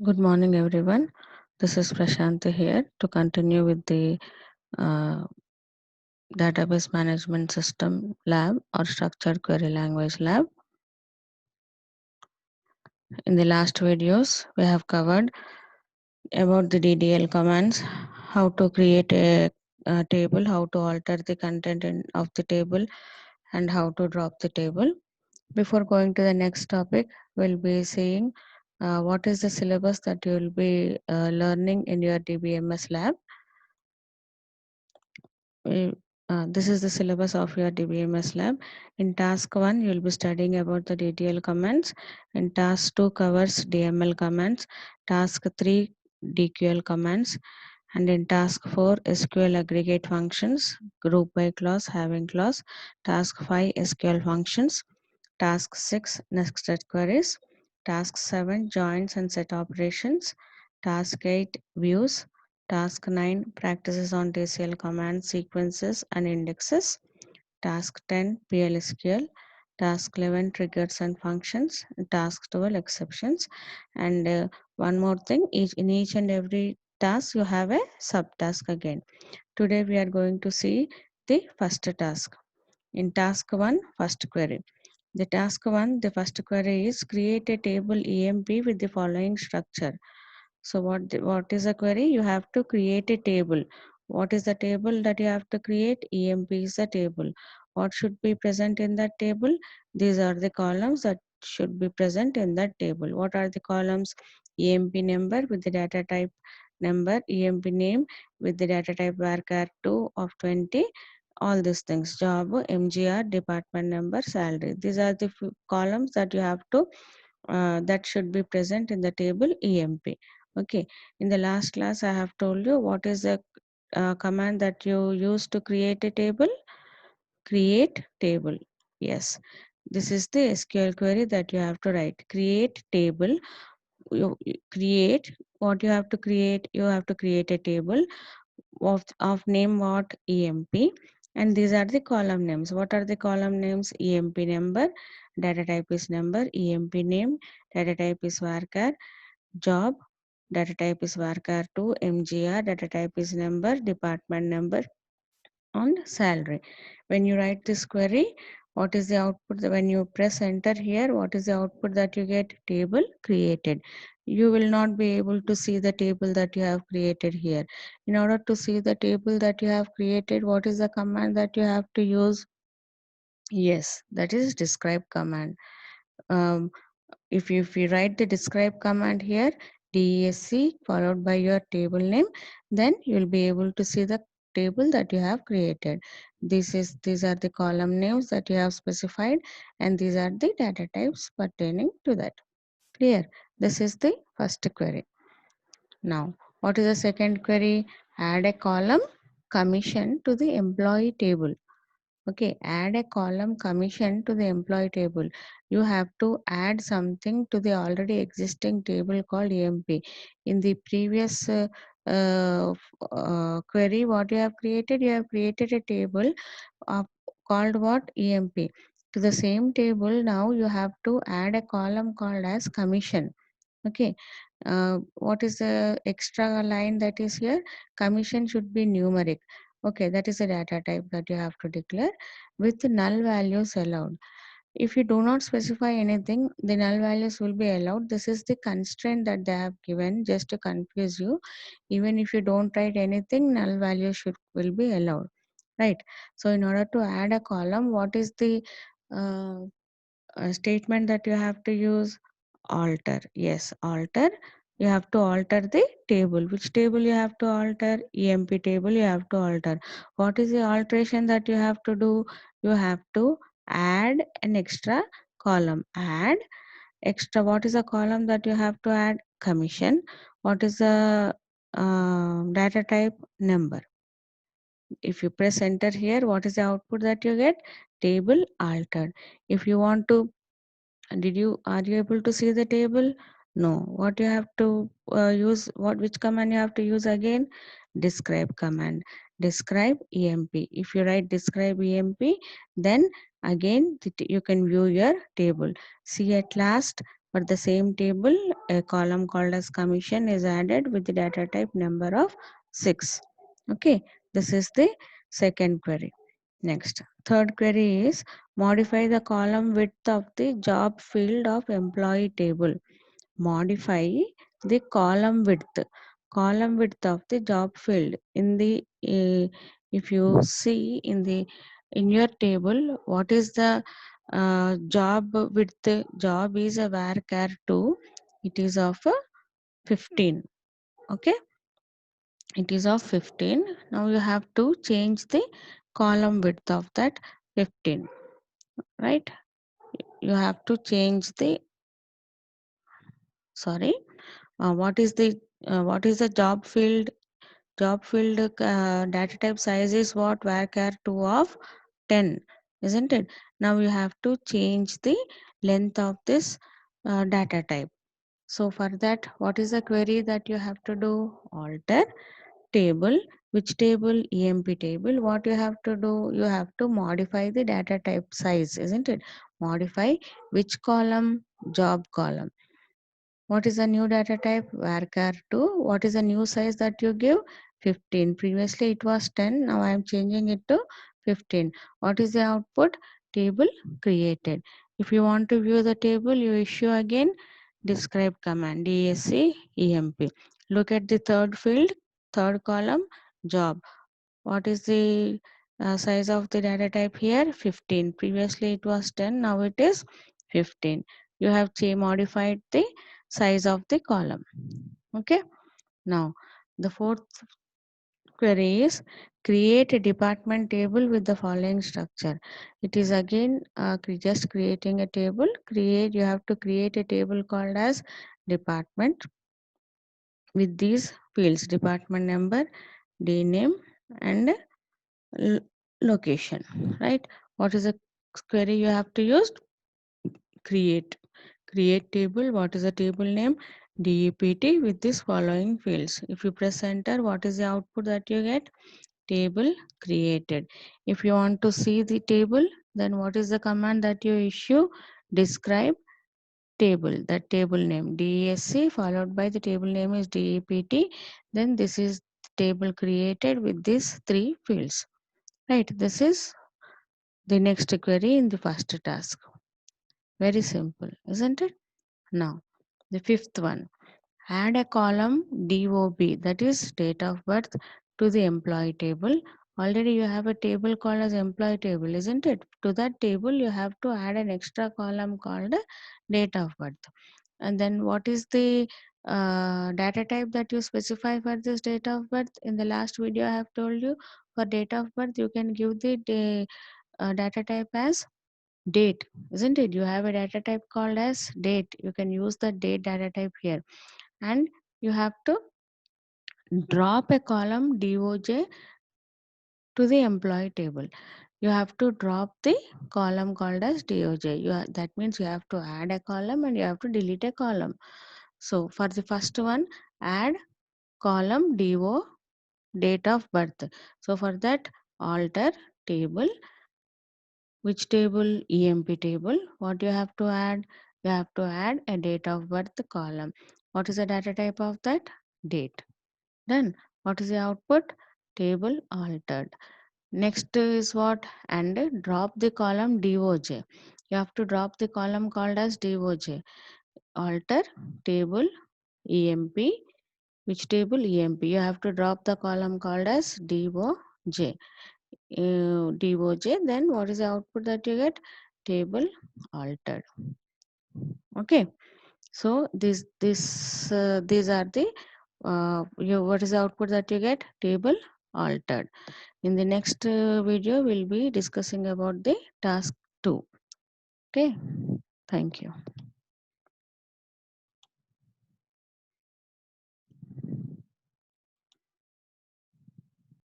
Good morning, everyone. This is Prashanti here to continue with the uh, Database Management System Lab or Structured Query Language Lab. In the last videos, we have covered about the DDL commands, how to create a table, how to alter the content of the table, and how to drop the table. Before going to the next topic, we'll be seeing what is the syllabus that you will be learning in your DBMS lab. we- this is the syllabus of your DBMS lab. In task 1, you will be studying about the DTL commands. In task 2 covers DML commands. Task 3 DQL commands. And in task 4 SQL aggregate functions, group by clause, having clause. Task 5 SQL functions. Task 6 nested queries. Task 7 joins and set operations. Task 8 views. Task 9 practices on TCL commands, sequences and indexes. Task 10 PLSQL. Task 11 triggers and functions. Task 12 exceptions. And one more thing, in each and every task you have a subtask again. Today we are going to see the first task. In task 1, first query. The task 1, the first query is create a table EMP with the following structure. So what is a query? You have to create a table. What is the table that you have to create? EMP is the table. What should be present in that table? These are the columns that should be present in that table. What are the columns? EMP number with the data type number, EMP name with the data type varchar2 of 20, all these things, job, MGR, department number, salary. These are the columns that you have to that should be present in the table EMP. Okay, in the last class I have told you what is the command that you use to create a table. Create table. Yes, this is the SQL query that you have to write. Create table. You create, what you have to create, you have to create a table of name what EMP, and these are the column names. What are the column names? EMP number, data type is number, EMP name, data type is varchar, job, data type is varchar2, MGR, data type is number, department number, on salary. When you write this query, what is the output? When you press enter here, what is the output that you get? Table created. You will not be able to see the table that you have created here. In order to see the table that you have created, what is the command that you have to use? Yes, that is describe command. Um, if you write the describe command here, DESC followed by your table name, then you will be able to see the table that you have created. These are the column names that you have specified, and these are the data types pertaining to that. Clear? This is the first query. Now, what is the second query? Add a column commission to the employee table. Okay, add a column commission to the employee table. You have to add something to the already existing table called EMP. In the previous query, what you have created a table uh, called what? EMP. To the same table, now you have to add a column called as commission. Okay, what is the extra line that is here? Commission should be numeric. Okay, that is a data type that you have to declare with null values allowed. If you do not specify anything, the null values will be allowed. This is the constraint that they have given just to confuse you. Even if you don't write anything, null values will be allowed. Right. So in order to add a column, what is the uh, statement that you have to use? Alter. Yes, alter. You have to alter the table. Which table you have to alter? EMP table you have to alter. What is the alteration that you have to do? You have to add an extra column. Add extra. What is the column that you have to add? Commission. What is the data type? Number. If you press enter here, what is the output that you get? Table altered. If you want to, are you able to see the table? No. What you have to use, which command you have to use again? Describe command. Describe EMP. If you write describe EMP, then again you can view your table. See, at last For the same table, a column called as commission is added with the data type number of 6. Okay, this is the second query. Next, third query is modify the column width of the job field of employee table. Modify the column width of the job field in the if you see in your table, what is the job width? Job is a varchar 2, it is of 15. Okay, it is of 15. Now you have to change the column width of that 15, right? You have to change the, sorry, what is the job field? Job field data type size is what? Varchar 2 of 10, isn't it? Now you have to change the length of this data type. So for that, what is the query that you have to do? Alter table. Which table? EMP table. What you have to do? You have to modify the data type size, isn't it? Modify which column? Job column. What is the new data type? Varchar 2. What is the new size that you give? 15. Previously it was 10. Now I am changing it to 15. What is the output? Table created. If you want to view the table, you issue again describe command, DSC EMP. Look at the third field, third column, job. What is the size of the data type here? 15. Previously it was 10. Now it is 15. You have modified the size of the column. Okay. Now the fourth query is create a department table with the following structure. It is again just creating a table. You have to create a table called as department with these fields: department number, D name, and l- location, right? What is the query you have to use? Create table. What is the table name? DEPT with this following fields. If you press enter, what is the output that you get? Table created. If you want to see the table, then what is the command that you issue? Describe table. That table name DESC followed by the table name is DEPT. Then this is the table created with these three fields, right? This is the next query in the first task. Very simple, isn't it? Now, the fifth one, add a column DOB, that is date of birth, to the employee table. Already you have a table called as employee table, isn't it? To that table, you have to add an extra column called date of birth. And then what is the data type that you specify for this date of birth? In the last video, I have told you for date of birth, you can give the data type as date, isn't it? You have a data type called as date. You can use the date data type here, and you have to drop a column DOJ to the employee table. You have to drop the column called as DOJ. That means you have to add a column and you have to delete a column. So for the first one, add column DO date of birth. So for that, alter table. Which table? EMP table. What you have to add? You have to add a date of birth column. What is the data type of that? Date. Done. What is the output? Table altered. Next is what? And drop the column DOJ. You have to drop the column called as DOJ. Alter table EMP. Which table? EMP. You have to drop the column called as DOJ. DOJ. Then what is the output that you get? Table altered. Okay. So these are the what is the output that you get? Table altered. In the next video, we'll be discussing about the task 2. Okay. Thank you.